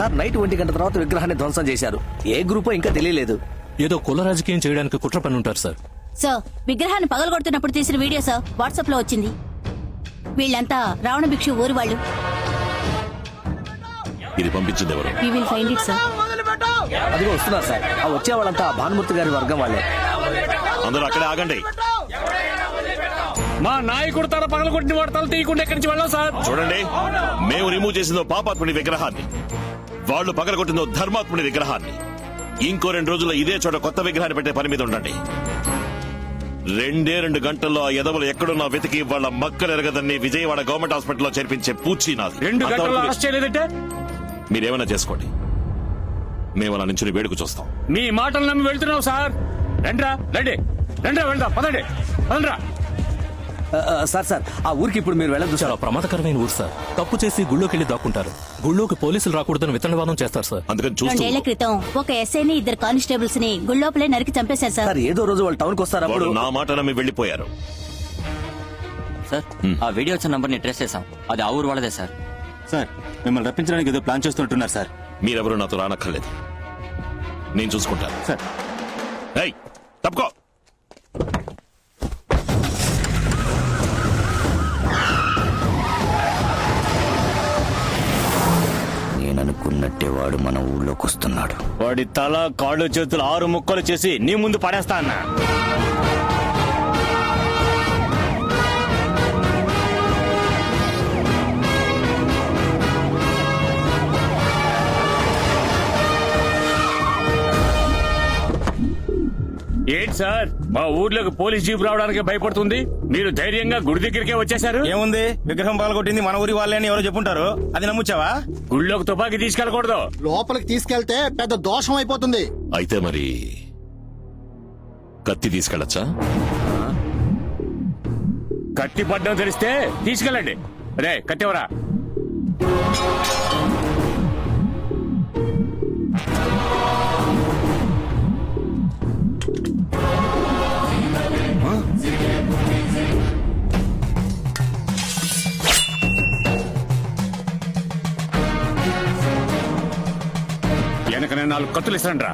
Sir night 1 గంట తర్వాత విగ్రహాన్ని ధ్వంసం చేశారు. ఏ గ్రూపో ఇంకా తెలియలేదు. ఏదో కుల రాజకీయం చేయడానికి కుట్ర పని ఉంటారు సార్. సార్ విగ్రహాన్ని పగలగొడుతున్నప్పుడు తీసిన వీడియో సార్ వాట్సాప్ లో వచ్చింది. వీళ్ళంతా రావణ భిక్షు ఊరి వాళ్ళు. ఇది పంపించింది ఎవరు? We will find it, sir. అదిగో వస్తున్నారు సార్. ఆ వచ్చే వాళ్ళంతా భానుమూర్తి గారి వర్గం వాళ్ళే. అందరూ అక్కడే ఆగండి. మా నాయకుడు తల పగలగొట్టిన వాడు తల తీయకుండా ఎక్కడి నుంచి వెళ్ళాం సార్. చూడండి, మేము రిమూవ్ చేసిందో పాపాత్ముడి విగ్రహాన్ని, వాళ్ళు పగలగొట్టిందో ధర్మాత్ముడి విగ్రహాన్ని. ఇంకో 2 రోజుల్లో ఇదే చోట కొత్త విగ్రహాన్ని పెట్టే పని మీద ఉండండి. 2 గంటల్లో ఆ ఎదవలు ఎక్కడున్నా వెతికి వాళ్ళ మక్కలు ఎరగదని విజయవాడ గవర్నమెంట్ హాస్పిటల్లో చేర్పించే పూచి నాది. 2 గంటల్లో అరెస్ట్ చేయలేదంటే మీరేమైనా చేసుకోండి, మేము అలా నుంచి వేడుకు చూస్తాం. మీ మాటలు నమ్మి వెళ్తున్నాం సార్. రండ్రా వెళ్దాం. పదండి. సార్ ఆ ఊరికి ఇప్పుడు మీరు వెళ్ళదు చాలా సార్. ప్రమాదకరమైన ఊరు సార్. తప్పు చేసి గుళ్ళోకి వెళ్లి దాక్కుంటారు. గుళ్ళోకి పోలీసులు రాకూడదని విత్తనవాదం చేస్తారు సార్. అందుకని 2 చూస్తూ ఏళ్ల క్రితం ఒక ఎస్ఐని 2 కానిస్టేబుల్స్ ని గుళ్ళోపలే నరికి చంపేశారు సార్. సార్ ఏదో రోజు వాళ్ళు టౌన్ కి వస్తారు. వాళ్ళు అప్పుడు నా మాట నమ్మి వెళ్లిపోయారు. సార్ ఆ వీడియో వచ్చిన నంబర్ ని ట్రేస్ చేసాం. అది ఆ ఊరు వాళ్ళదే సార్. సార్ మిమ్మల్ని రప్పించడానికి ఏదో ప్లాన్ చేస్తుంటున్నారు సార్. మీరెవరూ నాతో రానక్కర్లేదు, నేను చూసుకుంటాను. సార్ ఏయ్, తప్పుకో. నేననుకున్నట్టే వాడు మన ఊళ్ళోకి వస్తున్నాడు. వాడి తల కాళ్ళు చేతులు 6 ముక్కలు చేసి నీ ముందు పడేస్తా అన్నా. ఏంటి సార్, మా ఊర్లోకి పోలీస్ జీప్ రావడానికి భయపడుతుంది, మీరు ధైర్యంగా గుడి దగ్గరికే వచ్చేసారు. ఏముంది, విగ్రహం పాల్గొట్టింది మన ఊరి వాళ్ళే అని ఎవరో చెప్పుంటారు. అది నమ్ముచ్చావా? గుళ్ళోకి తుపాకీ తీసుకెళ్ళకూడదు. లోపలికి తీసుకెళ్తే పెద్ద దోషం అయిపోతుంది. అయితే మరి కత్తి తీసుకెళ్ళచ్చా? కత్తి పడ్డం తెలిస్తే తీసుకెళ్ళండి. అదే కత్తివరా. వెనక నేను 4 కత్తులు ఇస్తాను రా.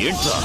ఏంట్రా?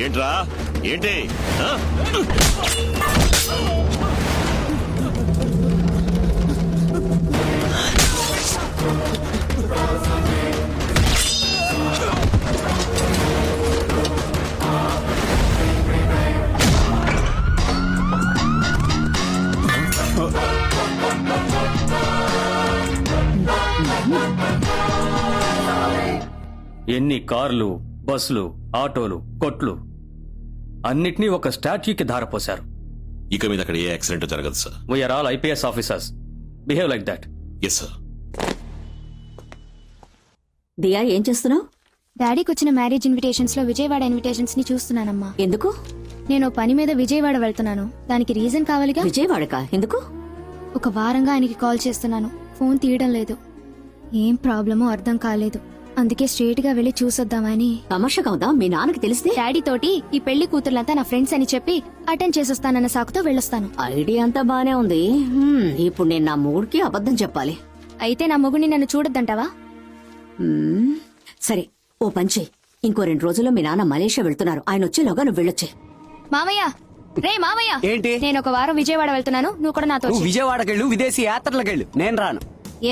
ఏంట్రా? ఏంటి? ఎన్ని కార్లు, బస్సులు, ఆటోలు, కొట్లు, అన్నిటినీ ఒక స్టాట్యూకి ధారపోశారు. ఇక మీద అక్కడ ఏ యాక్సిడెంట్ జరగదు sir. We're all IPS officers. Behave like that. Yes sir. Diya ఏం చేస్తున్నావు? డాడీకి వచ్చిన మ్యారేజ్ ఇన్విటేషన్స్ లో విజయవాడ ఇన్విటేషన్స్ ని చూస్తున్నానమ్మా. ఎందుకు? నేను ఓ పని మీద విజయవాడ వెళ్తున్నాను. దానికి రీజన్ కావాలిగా. విజయవాడకా? ఎందుకు? ఒక వారంగా ఆయనకి కాల్ చేస్తున్నాను, ఫోన్ తీయడం లేదు. ఏం ప్రాబ్లమో అర్థం కాలేదు. అందుకే స్ట్రేట్ గా వెళ్లి చూసొద్దామని. తమాషగా ఉందా? మీ నాన్నకి తెలిస్తే? డాడీ తోటి ఈ పెళ్లి కూతుర్లంతా నా ఫ్రెండ్స్ అని చెప్పి అటెండ్ చేసొస్తానన్న సాకుతో వెళ్ళొస్తాను. ఐడియా అంతా బానే ఉంది. ఇప్పుడు నేను నా మూడ్కి అబద్ధం చెప్పాలి. అయితే నా మొగుడిని నన్ను చూడొద్దంటావా? సరే, ఓ పంచి. ఇంకో 2 రోజుల్లో మీ నాన్న మలేషియా వెళ్తున్నారు. ఆయన వచ్చేలోగా నువ్వు వెళ్ళొచ్చే. మామయ్య, రే మామయ్య, ఏంటి? నేను ఒక వారం విజయవాడ వెళ్తున్నాను, నువ్వు కూడా నాతో నువ్వు వచ్చేయ్. విజయవాడకెళ్ళు, విదేశీ యాత్రలకెళ్ళు. నేను రాను.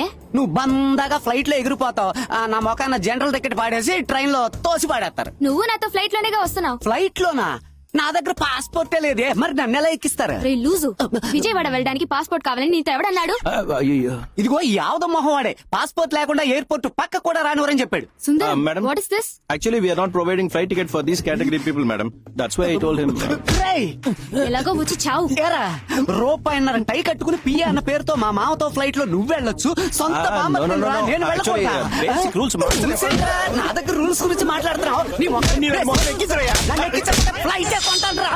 ఏ? నువ్వు బందాగా ఫ్లైట్ లో ఎగిరిపోతావు. నా మొఖాన జనరల్ టికెట్ పాడేసి ట్రైన్ లో తోసి పాడేస్తారు. నువ్వు నాతో ఫ్లైట్ లోనేగా వస్తున్నావు. ఫ్లైట్ లోనా? నా దగ్గర పాస్పోర్టే లేదే. మరి నన్ను ఎలా ఎక్కిస్తారు? రే లూజు, విజయవాడ వెళ్ళడానికి పాస్పోర్ట్ కావాలని నీతో ఎవడన్నాడు? ఇదిగో ఈ యావద మొహం వాడే పాస్పోర్ట్ లేకుండా ఎయిర్పోర్ట్ పక్క కూడా రానివరని చెప్పాడు. Sundar, madam. What is this? Actually, we are not providing flight ticket for these category people, madam. That's why I told him. రేయ్, ఎలాగో వచ్చి చావు. ఏరా రూపాయన్నర టై కట్టుకుని పియ్య అన్న పేరుతో మా మామతో ఫ్లైట్ లో నువ్వు వెళ్ళొచ్చు. సొంత బామ్మర్దిని రా, నేను Actually, వెళ్ళకూడదా? basic rules. Rules ఏంట్రా? నా దగ్గర రూల్స్ గురించి మాట్లాడుతున్నావు. నీ మొహం నన్ను ఎక్కించకపోతే ఫ్లైట్ కొంటానురా.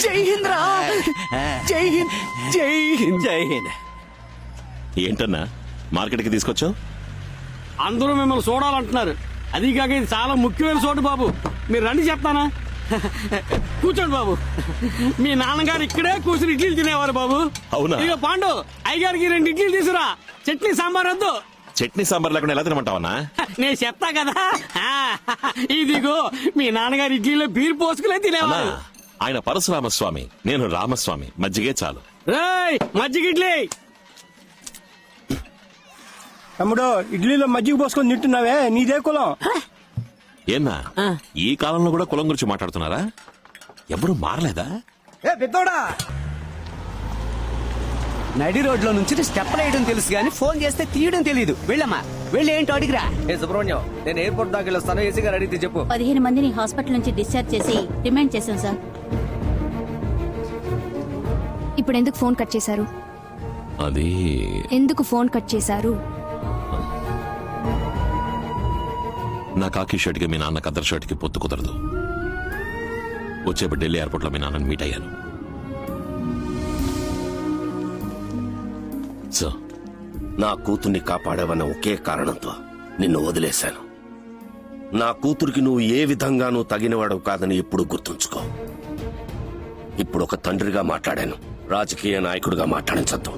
జై హింద్ రా. జై హింద్, జై హింద్, జై హింద్. ఏంటన్నా మార్కెట్ కి తీసుకొచ్చావు? అందరూ మిమ్మల్ని చూడాలంటున్నారు. అది కాక ఇది చాలా ముఖ్యమైన చోటు బాబు. మీరు రండి చెప్తానా? కూర్చోండి బాబు. మీ నాన్నగారు ఇక్కడే కూర్చుని ఇడ్లీలు తినేవారు బాబు. అవునా? ఇక పాండు, అయ్యగారికి 2 ఇడ్లీలు తీసురా. చట్నీ సాంబార్ వద్దు. చట్నీ సాంబార్ లేకుండా ఎలా తినమంటావన్నా? నేను చెప్తా కదా. ఇదిగో మీ నాన్నగారు ఇడ్లీలో బీర్ పోసుకునే అన్నా, తినేవారు. ఆయన పరశురామస్వామి, నేను రామస్వామి. మజ్జిగే చాలు. రేయ్, మజ్జిగ ఇడ్లీ. తమ్ముడు, ఇడ్లీలో మజ్జిగ పోసుకొని తింటున్నావే, నీదే కులం. ఏన్నా ఈ కాలంలో కూడా కులం గురించి మాట్లాడుతున్నారా? ఎవరు మారలేదా? నడి రోడ్ లో నుంచి స్టెప్ వేయడం తెలుసు గానీ ఫోన్ చేస్తే తీయడం తెలియదు. వెళ్ళమ్మా, వెళ్ళి ఏంటో అడిగిరా. సుబ్రహ్మణ్యం, నేను ఎయిర్పోర్ట్ దాకా వెళ్ళొస్తాను. ఏసీ గారు అడిగితే చెప్పు. 15 మందిని హాస్పిటల్ నుంచి డిశ్చార్జ్ చేసి రిమాండ్ చేశాం సార్. ఇప్పుడు ఎందుకు ఫోన్ కట్ చేశారు? అది ఎందుకు ఫోన్ కట్ చేశారు? నా కాకి షర్ట్ కి మీ నాన్న కద్దర్ షర్ట్ కి పొత్తు కుదరదు. వచ్చేప్పుడు ఢిల్లీ ఎయిర్పోర్ట్ లో మీ నాన్నని మీట్ అయ్యాను. సార్, నా కూతుర్ని కాపాడావన్న ఒకే కారణంతో నిన్ను వదిలేశాను. నా కూతురికి నువ్వు ఏ విధంగానూ తగినవాడవు కాదని ఇప్పుడు గుర్తుంచుకో. ఇప్పుడు ఒక తండ్రిగా మాట్లాడాను, రాజకీయ నాయకుడిగా మాట్లాడించద్దు.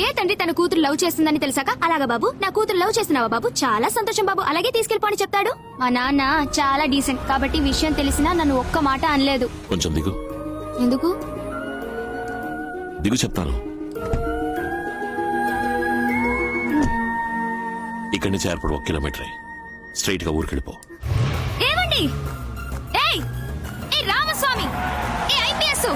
ఏ తండ్రి తన కూతురు లవ్ చేస్తుందని తెలిసాక అలాగా బాబు, నా కూతురు లవ్ చేస్తున్నావా బాబు, చాలా సంతోషం బాబు, అలాగే తీసుకెళ్ళిపోని చెప్తాడు. మా నాన్న చాలా డీసెంట్ కాబట్టి విషయం తెలిసినా నన్ను ఒక్క మాట అనలేదు. కొంచెం దిగు. ఎందుకు? దిగు చెప్తాను. ఇక్కడి నుంచి ఎయిర్పోర్ట్ 1 కిలోమీటరే. స్ట్రైట్ గా ఊరికెళ్ళిపో. ఏమండి? ఏయ్, ఏ రామస్వామి, ఏ ఐపీఎస్,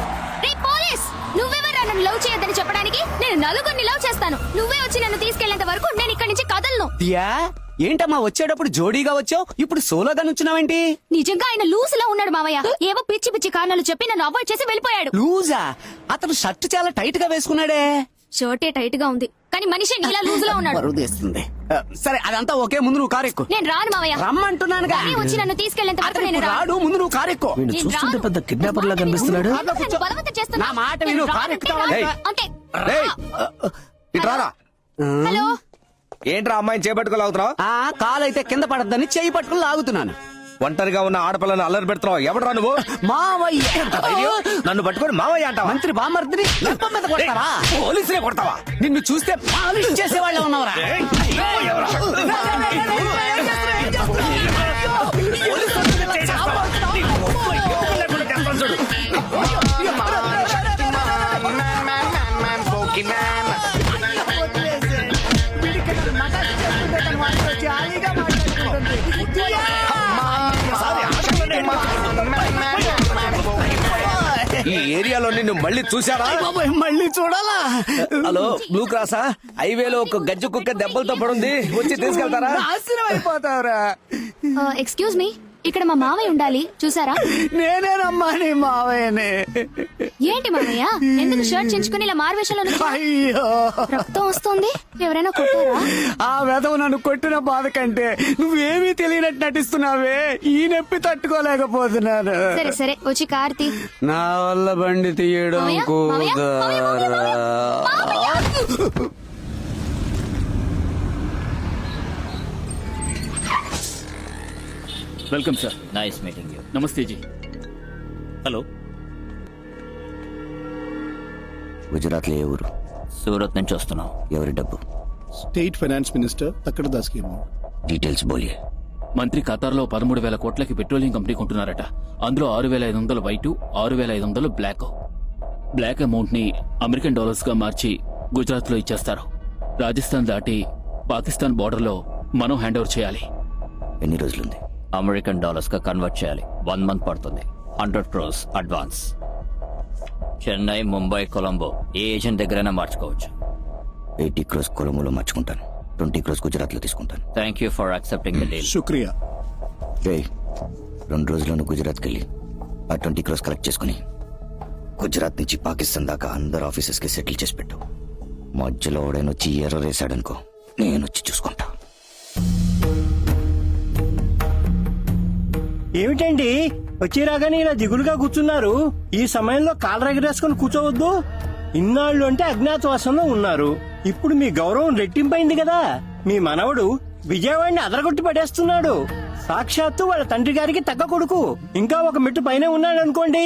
రే పోలీస్, నువ్వెవరా నన్ను లవ్ చేయొద్దని చెప్పడానికి? నేను నలుగురిని లవ్ చేస్తాను. నువ్వే వచ్చి నన్ను తీసుకెళ్లేంత వరకు నేను ఇక్కడి నుంచి కదలను. దియా, ఏంటమ్మా వచ్చేటప్పుడు జోడీగా వచ్చావు, ఇప్పుడు సోలోగా నుంచున్నావేంటి? నిజంగా ఆయన లూజ్ లా ఉన్నాడు మావయ్య. ఏవో పిచ్చి పిచ్చి కారణాలు చెప్పి నన్ను అవాయిడ్ చేసి వెళ్ళిపోయాడు. లూజా? అతను షర్ట్ చాలా టైట్ గా వేసుకున్నాడే. షర్టే టైట్ గా ఉంది కానీ మనిషి నీలా లూజ్ లో ఉన్నాడు. బరువు తీస్తుంది. సరే అదంతా ఓకే, ముందు నువ్వు కారు ఎక్కు. నేను రాను మావయ్య. రమ్మంటున్నానుగా. కానీ వచ్చి నన్ను తీసుకెళ్లేంత వరకు నేను రాను. రాడు, ముందు నువ్వు కారు ఎక్కు. నేను చూస్తుంటే రాను. పెద్ద కిడ్నాపర్ లా కనిపిస్తున్నాడు. నన్ను బలవంతం చేస్తున్నావు. నా మాట విను, నేను కారు రానంటే ఎక్కుతావా? రాను. ఏయ్. అంటే ఇట్రారా. హలో, ఏంట్రా అమ్మాయిని చేపట్టుకోలాగుతున్నావు? కాలైతే కింద పడద్దని చెయ్యి పట్టుకుని లాగుతున్నాను. ఒంటరిగా ఉన్న ఆడపిల్లని అల్లరి పెడుతున్నావు. ఎవడరా నువ్వు? మావయ్య. నన్ను పట్టుకొని మావయ్య అంటావా? మంత్రి బామర్దిని లెప్ప మీద కొడతావా? పోలీసులే కొడతావా? నిన్ను చూస్తే పాలిష్ చేసేవాళ్ళే ఉన్నవరా? ఈ ఏరియాలో నిన్ను మళ్ళీ చూసారా? మళ్ళీ చూడాలా? హలో, బ్లూ క్రాసా? హైవేలో ఒక గజ్జు కుక్క దెబ్బలతో పడుంది, వచ్చి తీసుకెళ్తారా? నాశనం అయిపోతావురా. ఎక్స్క్యూజ్ మీ, ఇక్కడ మా మావయ్య ఉండాలి చూసారా? నేనేనమ్మా నీ మావయ్యనే. ఏంటి మావయ్య ఎందుకు షర్ట్ చించుకుని ఇలా మారువేషంలో నుంచున్నారు? అయ్యో, రక్తం వస్తుంది. ఎవరైనా కొట్టారా? ఆ వెధవ నన్ను కొట్టిన బాధ కంటే నువ్వేమీ తెలియనట్టు నటిస్తున్నావే, ఈ నొప్పి తట్టుకోలేకపోతున్నాను. సరే సరే వచ్చి కార్తీ. నా వల్ల బండి తీయడం మావయ్య, మావయ్య, మావయ్య, మావయ్య, మావయ్య. Welcome sir. Nice meeting you. నమస్తే జీ. హలో, గుజరాత్ లో ఏ ఊరు? సూరత్ నుంచి వస్తున్నాం. ఎవరి డబ్బు? State Finance Minister Takkar Das ki amount. Details బోలియే. మంత్రి ఖతార్లో 13,000 కోట్లకి పెట్రోలియం కంపెనీ కొంటున్నారట. అందులో 6,500 వైట్, 6,500 బ్లాక్. బ్లాక్ అమౌంట్ ని అమెరికన్ డాలర్స్ గా మార్చి గుజరాత్ లో ఇచ్చేస్తారు. రాజస్థాన్ దాటి పాకిస్తాన్ బోర్డర్ లో మనం హ్యాండ్ ఓవర్ చేయాలి. ఎన్ని రోజులుంది? అమెరికన్ డాలర్స్ గా కన్వర్ట్ చేయాలి. 1 మంత్ పడుతుంది. 100 crores అడ్వాన్స్. చెన్నై, ముంబై, కొలంబో ఏ ఏజెంట్ దగ్గరైనా మార్చుకోవచ్చు. 80 crores కొలంబోలో మార్చుకుంటాను. 20 crores గుజరాత్ లో తీసుకుంటాను. Thank you for accepting the deal. Shukriya. రే, 2 రోజుల్లోనూ గుజరాత్కి వెళ్ళి ఆ 20 crores కలెక్ట్ చేసుకుని గుజరాత్ నుంచి పాకిస్తాన్ దాకా అందరు ఆఫీసెస్ కి సెటిల్ చేసి పెట్టు. మధ్యలో ఓడేనొచ్చి ఎర్ర వేసాడనుకో, నేను వచ్చి చూసుకుంటా. ఏమిటండి వచ్చి రాగానే ఇలా దిగులుగా కూర్చున్నారు? ఈ సమయంలో కాలర్ ఎగరేసుకుని కూర్చోవద్దు. ఇన్నాళ్ళు అంటే అజ్ఞాతవాసంలో ఉన్నారు. ఇప్పుడు మీ గౌరవం రెట్టింపైంది కదా. మీ మనవడు విజయవాడిని అదరగొట్టి పడేస్తున్నాడు. సాక్షాత్తు వాళ్ళ తండ్రి గారికి తగ్గ కొడుకు. ఇంకా ఒక మెట్టు పైన ఉన్నాడు అనుకోండి.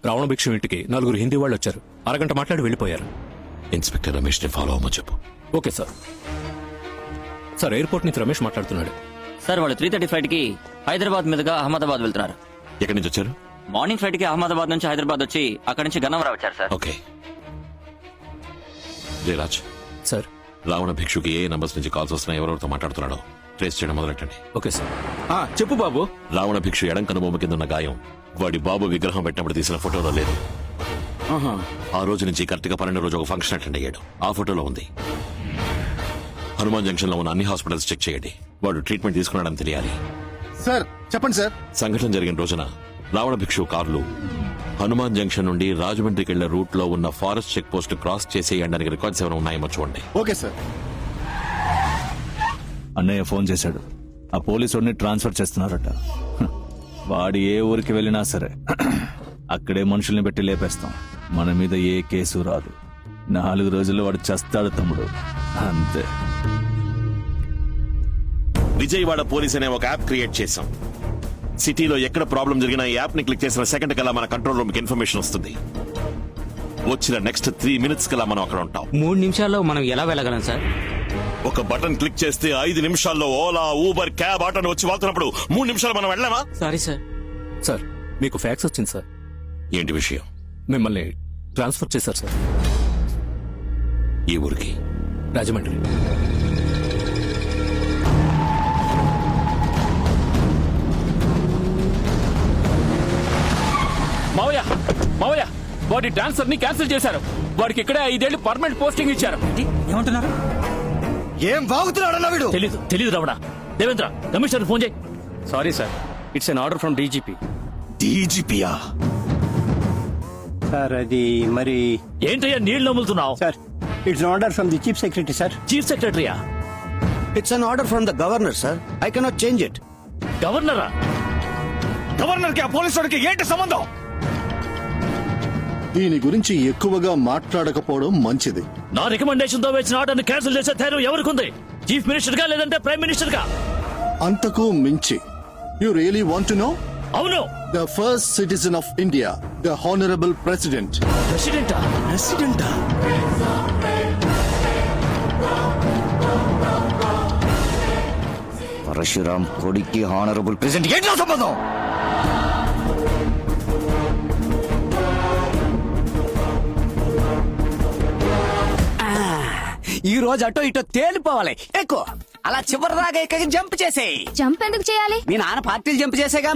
రావణ భిక్షు ఇంటికి 4 హిందీ వాళ్ళు వచ్చారు. అరగంట మాట్లాడి వెళ్ళిపోయారు. ఇన్స్పెక్టర్ రమేష్ ని ఫాలో అవ్వమని చెప్పు. Okay sir. సార్, ఎయిర్పోర్ట్ నుంచి రమేష్ మాట్లాడుతున్నాడు. సార్ వాళ్ళు 3:30 ఫ్లైట్ కి హైదరాబాద్ మీదుగా అహ్మదాబాద్ వెళ్తున్నారు. ఎక్కడి నుంచి వచ్చారు? మార్నింగ్ ఫ్లైట్ కి అహ్మదాబాద్ నుంచి హైదరాబాద్ వచ్చి అక్కడి నుంచి గన్నవరం వచ్చారు sir. Okay. Jayaraj, sir. Ravana భిక్షుకి ఏ నంబర్స్ నుంచి కాల్స్ వస్తున్నాయి, ఎవరెవరితో మాట్లాడుతున్నాడో ట్రేస్ చేయడం మొదలెట్టండి. Okay sir. చెప్పు బాబు. రావణ భిక్షు ఎడం కనుబొమ్మ కింద ఉన్న గాయం వాడి బాబు విగ్రహం పెట్టినప్పుడు తీసిన ఫోటోలో లేదు. ఆ రోజు నుంచి కరెక్ట్ గా 12 రోజు ఒక ఫంక్షన్ అటెండ్ అయ్యాడు. ఆ ఫోటోలో ఉంది. హనుమాన్ జంక్షన్ లో ఉన్న అన్ని హాస్పిటల్స్ చెక్ చేయండి. వాడు ట్రీట్మెంట్ తీసుకున్నాడని తెలియాలి. సార్ చెప్పండి సార్. సంఘటన జరిగిన రోజున రావణ భిక్షు కార్లు హనుమాన్ జంక్షన్ నుండి రాజమండ్రికి వెళ్లే రూట్ లో ఉన్న ఫారెస్ట్ చెక్ పోస్ట్ క్రాస్ చేసేయడానికి రికార్డ్స్ ఏమైనా ఉన్నాయేమో చూడండి. Okay sir. అన్నయ్య ఫోన్ చేశాడు. ఆ పోలీసుడిని ట్రాన్స్ఫర్ చేస్తున్నారట. వాడు ఏ ఊరికి వెళ్ళినా సరే అక్కడే మనుషుల్ని పెట్టి లేపేస్తాం. మన మీద ఏ కేసు రాదు. 4 రోజుల్లో వాడు చస్తాడు తమ్ముడు, అంతే. విజయవాడ పోలీస్ అనే ఒక యాప్ క్రియేట్ చేశాం. సిటీలో ఎక్కడ ప్రాబ్లం జరిగినా ఈ యాప్ ని క్లిక్ చేసిన సెకండ్ కల్లా మన కంట్రోల్ రూమ్ కి ఇన్ఫర్మేషన్ వస్తుంది. వచ్చిన నెక్స్ట్ 3 minutes కల్లా మనం అక్కడ ఉంటాం. 3 నిమిషాల్లో మనం ఎలా వెళ్ళగలం సార్? ఒక బటన్ క్లిక్ చేస్తే 5 నిమిషాల్లో ఓలా, ఊబర్, క్యాబ్, ఆటోని వచ్చి వాళ్తున్నప్పుడు 3 నిమిషాలు మనం వెళ్ళామా? Sorry sir. సార్, మీకు ఫ్యాక్స్ వచ్చింది సార్. ఏంటి విషయం? మిమ్మల్ని ట్రాన్స్ఫర్ చేశారు సార్. ఈ ఊరికి? రాజమండ్రి. మావయ్య, మావయ్య, వాడి ట్రాన్స్ఫర్ ని క్యాన్సిల్ చేశారు. వాడికి ఇక్కడే 5 ఏళ్లు పర్మనెంట్ పోస్టింగ్ ఇచ్చారు. ఏమంటున్నారు? ఏం బాగుతున్నాడన్నా వీడు? తెలీదు రావణ. దేవేంద్ర, కమిషనర్ ఫోన్ చేయి. Sorry sir, it's an order from DGP. డీజీపీయా? సార్ అది మరి ఏంటయ్యా నీళ్లు నమ్ములుతున్నావు? Sir, it's an order from the chief secretary sir. Chief సెక్రటరీయా? It's an order from the governor sir. I cannot change it. గవర్నరా? Governor కి ఆ పోలీసుడికి ఏంటి సంబంధం? దీని గురించి ఎక్కువగా మాట్లాడకపోవడం మంచిది. నా రికమెండేషన్ తో వచ్చిన ఆర్డర్ ని క్యాన్సిల్ చేసే ధైర్యం ఎవరికుంది? చీఫ్ మినిస్టర్ గా లేదంటే ప్రైమ్ మినిస్టర్ గా? అంతకు మించి. You really want to know? అవును. The first citizen of India, the honourable president. ప్రెసిడెంటా? ప్రెసిడెంటా? పరశురామ్ కొడుక్కి హానరబుల్ ప్రెసిడెంట్ ఏంటో సంబంధం? ఈ రోజు అటో ఇటో తేలిపోవాలి. ఎక్కువ అలా చివరి దాకా జంప్ చేసేయి. జంప్ ఎందుకు చేయాలి? మీ నాన్న పార్టీలు జంప్ చేసేగా